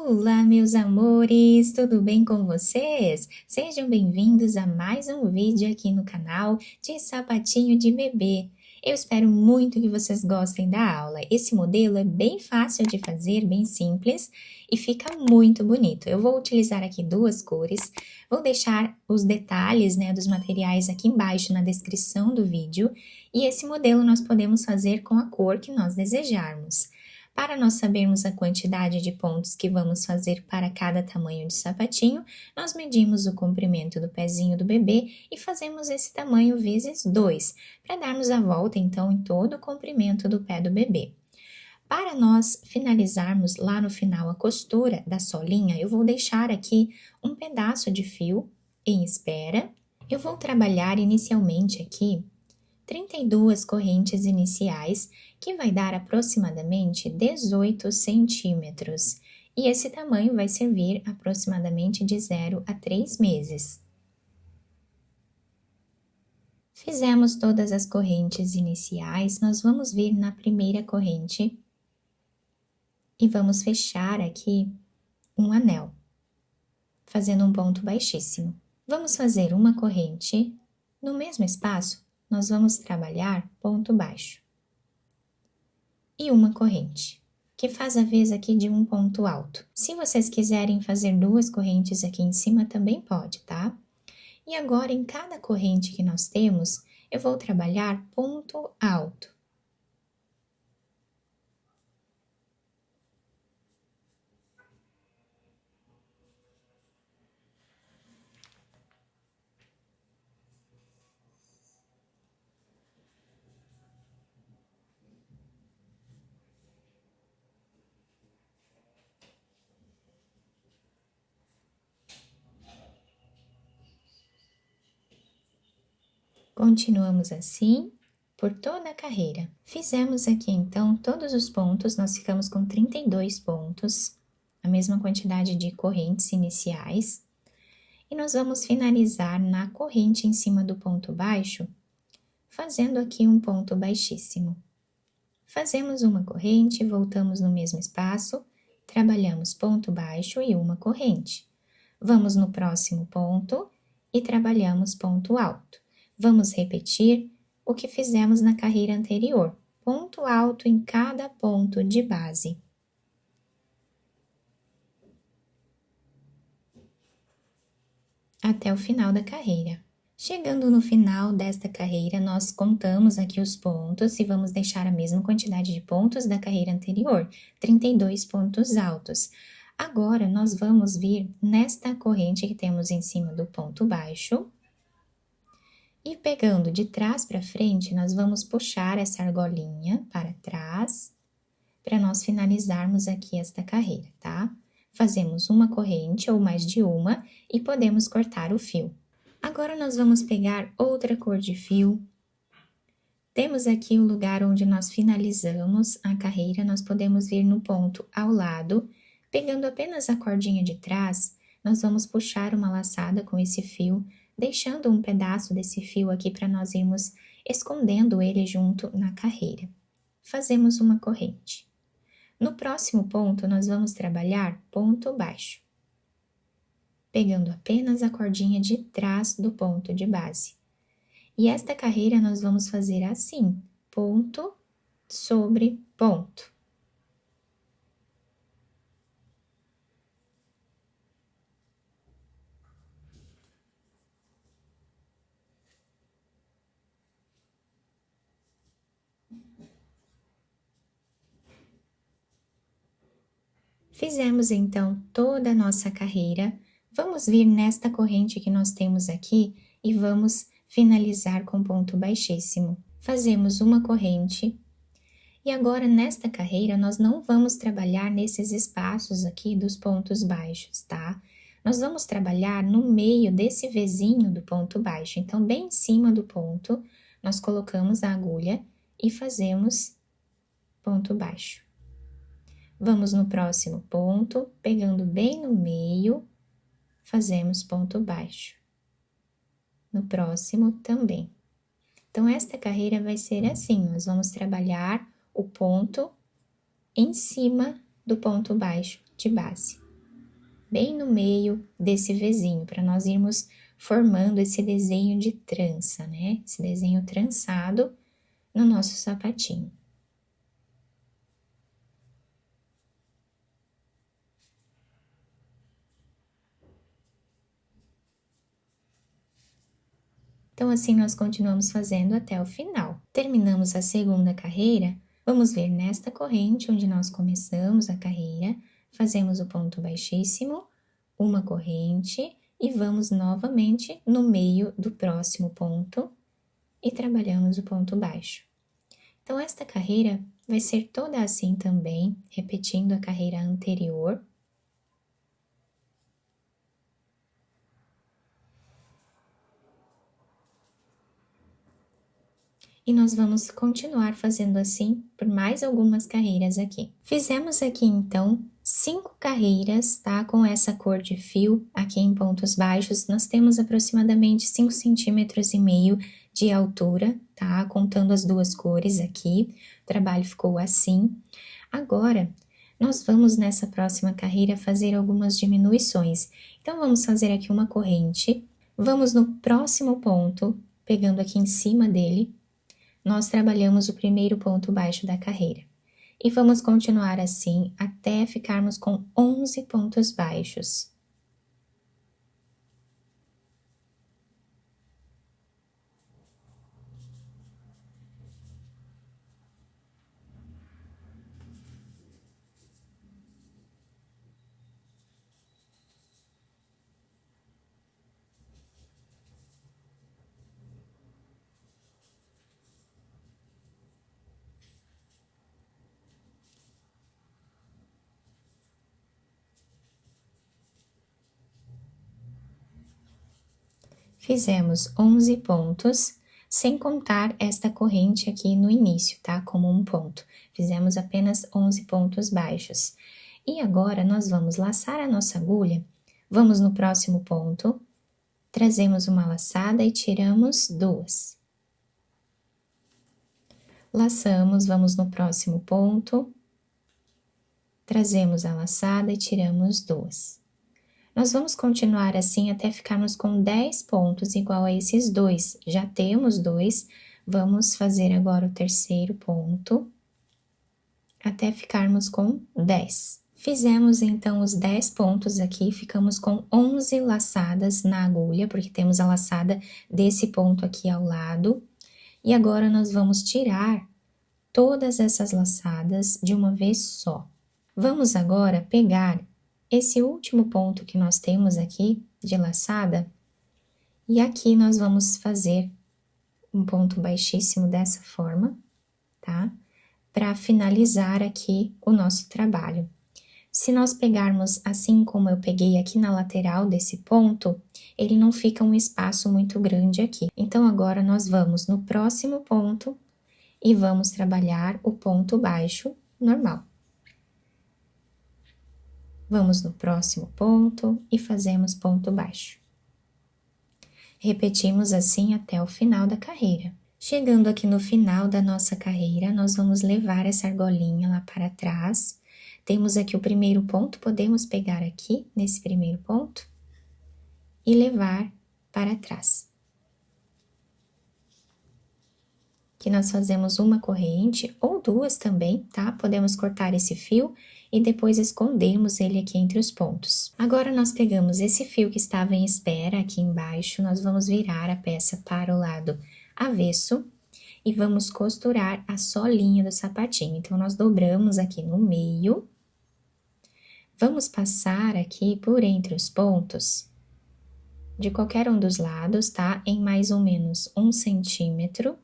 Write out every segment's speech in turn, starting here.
Olá, meus amores, tudo bem com vocês? Sejam bem-vindos a mais um vídeo aqui no canal de sapatinho de bebê. Eu espero muito que vocês gostem da aula. Esse modelo é bem fácil de fazer, bem simples e fica muito bonito. Eu vou utilizar aqui duas cores, vou deixar os detalhes, dos materiais aqui embaixo na descrição do vídeo e esse modelo nós podemos fazer com a cor que nós desejarmos. Para nós sabermos a quantidade de pontos que vamos fazer para cada tamanho de sapatinho, nós medimos o comprimento do pezinho do bebê e fazemos esse tamanho vezes 2, para darmos a volta então em todo o comprimento do pé do bebê. Para nós finalizarmos lá no final a costura da solinha, eu vou deixar aqui um pedaço de fio em espera. Eu vou trabalhar inicialmente aqui 32 correntes iniciais, que vai dar aproximadamente 18 centímetros, e esse tamanho vai servir aproximadamente de 0 a 3 meses. Fizemos todas as correntes iniciais, nós vamos vir na primeira corrente e vamos fechar aqui um anel, fazendo um ponto baixíssimo. Vamos fazer uma corrente, no mesmo espaço, nós vamos trabalhar ponto baixo e uma corrente, que faz a vez aqui de um ponto alto. Se vocês quiserem fazer duas correntes aqui em cima, também pode, tá? E agora, em cada corrente que nós temos, eu vou trabalhar ponto alto. Continuamos assim por toda a carreira. Fizemos aqui, então, todos os pontos, nós ficamos com 32 pontos, a mesma quantidade de correntes iniciais. E nós vamos finalizar na corrente em cima do ponto baixo, fazendo aqui um ponto baixíssimo. Fazemos uma corrente, voltamos no mesmo espaço, trabalhamos ponto baixo e uma corrente. Vamos no próximo ponto e trabalhamos ponto alto. Vamos repetir o que fizemos na carreira anterior, ponto alto em cada ponto de base. Até o final da carreira. Chegando no final desta carreira, nós contamos aqui os pontos e vamos deixar a mesma quantidade de pontos da carreira anterior, 32 pontos altos. Agora, nós vamos vir nesta corrente que temos em cima do ponto baixo e pegando de trás para frente, nós vamos puxar essa argolinha para trás para nós finalizarmos aqui esta carreira, tá? Fazemos uma corrente ou mais de uma e podemos cortar o fio. Agora, nós vamos pegar outra cor de fio. Temos aqui o lugar onde nós finalizamos a carreira, nós podemos vir no ponto ao lado. Pegando apenas a cordinha de trás, nós vamos puxar uma laçada com esse fio, deixando um pedaço desse fio aqui para nós irmos escondendo ele junto na carreira. Fazemos uma corrente. No próximo ponto, nós vamos trabalhar ponto baixo, pegando apenas a cordinha de trás do ponto de base. E esta carreira nós vamos fazer assim, ponto sobre ponto. Fizemos então toda a nossa carreira. Vamos vir nesta corrente que nós temos aqui e vamos finalizar com ponto baixíssimo. Fazemos uma corrente e agora nesta carreira nós não vamos trabalhar nesses espaços aqui dos pontos baixos, tá? Nós vamos trabalhar no meio desse Vzinho do ponto baixo. Então, bem em cima do ponto, nós colocamos a agulha e fazemos ponto baixo. Vamos no próximo ponto, pegando bem no meio, fazemos ponto baixo. No próximo também. Então, esta carreira vai ser assim, nós vamos trabalhar o ponto em cima do ponto baixo de base. bem no meio desse Vzinho, para nós irmos formando esse desenho de trança, né? Esse desenho trançado no nosso sapatinho. Então, assim, nós continuamos fazendo até o final. Terminamos a segunda carreira, vamos ver nesta corrente onde nós começamos a carreira, fazemos o ponto baixíssimo, uma corrente e vamos novamente no meio do próximo ponto e trabalhamos o ponto baixo. Então, esta carreira vai ser toda assim também, repetindo a carreira anterior. E nós vamos continuar fazendo assim por mais algumas carreiras aqui. Fizemos aqui, então, 5 carreiras, tá? Com essa cor de fio aqui em pontos baixos, nós temos aproximadamente 5,5 centímetros de altura, tá? Contando as duas cores aqui, o trabalho ficou assim. Agora, nós vamos nessa próxima carreira fazer algumas diminuições. Então, vamos fazer aqui uma corrente, vamos no próximo ponto, pegando aqui em cima dele, nós trabalhamos o primeiro ponto baixo da carreira. E vamos continuar assim até ficarmos com 11 pontos baixos. Fizemos 11 pontos, sem contar esta corrente aqui no início, tá? Como um ponto. Fizemos apenas 11 pontos baixos. E agora, nós vamos laçar a nossa agulha, vamos no próximo ponto, trazemos uma laçada e tiramos 2. Laçamos, vamos no próximo ponto, trazemos a laçada e tiramos 2. Nós vamos continuar assim até ficarmos com 10 pontos igual a esses 2. Já temos 2, vamos fazer agora o terceiro ponto, até ficarmos com 10. Fizemos então os 10 pontos aqui, ficamos com 11 laçadas na agulha, porque temos a laçada desse ponto aqui ao lado. E agora nós vamos tirar todas essas laçadas de uma vez só. Vamos agora pegar esse último ponto que nós temos aqui de laçada, e aqui nós vamos fazer um ponto baixíssimo dessa forma, tá? Para finalizar aqui o nosso trabalho. Se nós pegarmos assim como eu peguei aqui na lateral desse ponto, ele não fica um espaço muito grande aqui. Então, agora nós vamos no próximo ponto e vamos trabalhar o ponto baixo normal. Vamos no próximo ponto e fazemos ponto baixo. Repetimos assim até o final da carreira. Chegando aqui no final da nossa carreira, nós vamos levar essa argolinha lá para trás. Temos aqui o primeiro ponto, podemos pegar aqui nesse primeiro ponto e levar para trás. Aqui nós fazemos uma corrente ou duas também, tá? Podemos cortar esse fio e depois escondemos ele aqui entre os pontos. Agora, nós pegamos esse fio que estava em espera aqui embaixo, nós vamos virar a peça para o lado avesso e vamos costurar a solinha do sapatinho. Então, nós dobramos aqui no meio, vamos passar aqui por entre os pontos de qualquer um dos lados, tá? Em mais ou menos 1 centímetro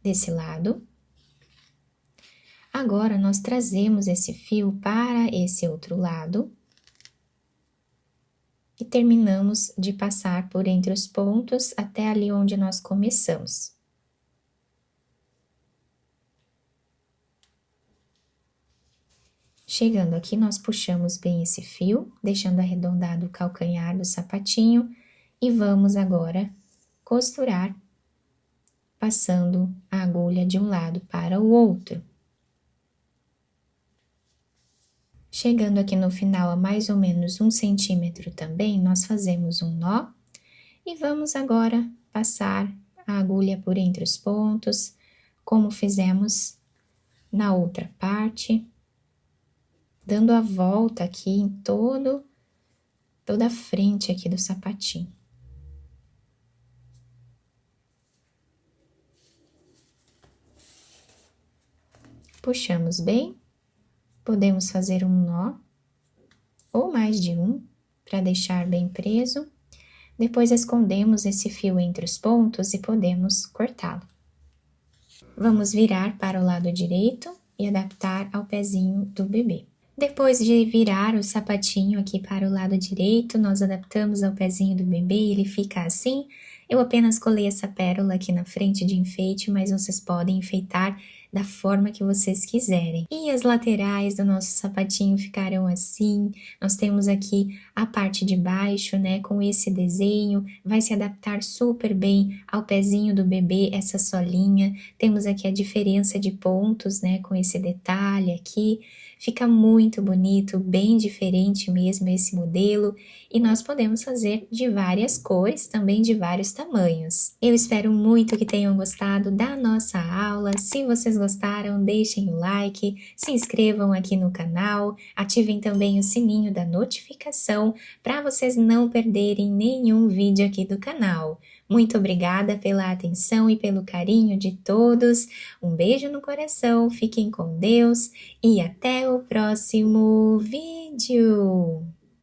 desse lado. Agora, nós trazemos esse fio para esse outro lado e terminamos de passar por entre os pontos até ali onde nós começamos. Chegando aqui, nós puxamos bem esse fio, deixando arredondado o calcanhar do sapatinho e vamos agora costurar, passando a agulha de um lado para o outro. Chegando aqui no final a mais ou menos 1 centímetro também, nós fazemos um nó e vamos agora passar a agulha por entre os pontos, como fizemos na outra parte, dando a volta aqui em toda a frente aqui do sapatinho. Puxamos bem, podemos fazer um nó, ou mais de um, para deixar bem preso. Depois escondemos esse fio entre os pontos e podemos cortá-lo. Vamos virar para o lado direito e adaptar ao pezinho do bebê. Depois de virar o sapatinho aqui para o lado direito, nós adaptamos ao pezinho do bebê, ele fica assim. Eu apenas colei essa pérola aqui na frente de enfeite, mas vocês podem enfeitar da forma que vocês quiserem. E as laterais do nosso sapatinho ficaram assim. Nós temos aqui a parte de baixo, né, com esse desenho, vai se adaptar super bem ao pezinho do bebê, essa solinha. Temos aqui a diferença de pontos, né, com esse detalhe aqui. Fica muito bonito, bem diferente mesmo esse modelo, e nós podemos fazer de várias cores, também de vários tamanhos. Eu espero muito que tenham gostado da nossa aula. Se vocês gostaram, deixem o like, se inscrevam aqui no canal, ativem também o sininho da notificação para vocês não perderem nenhum vídeo aqui do canal. Muito obrigada pela atenção e pelo carinho de todos. Um beijo no coração, fiquem com Deus e até o próximo vídeo!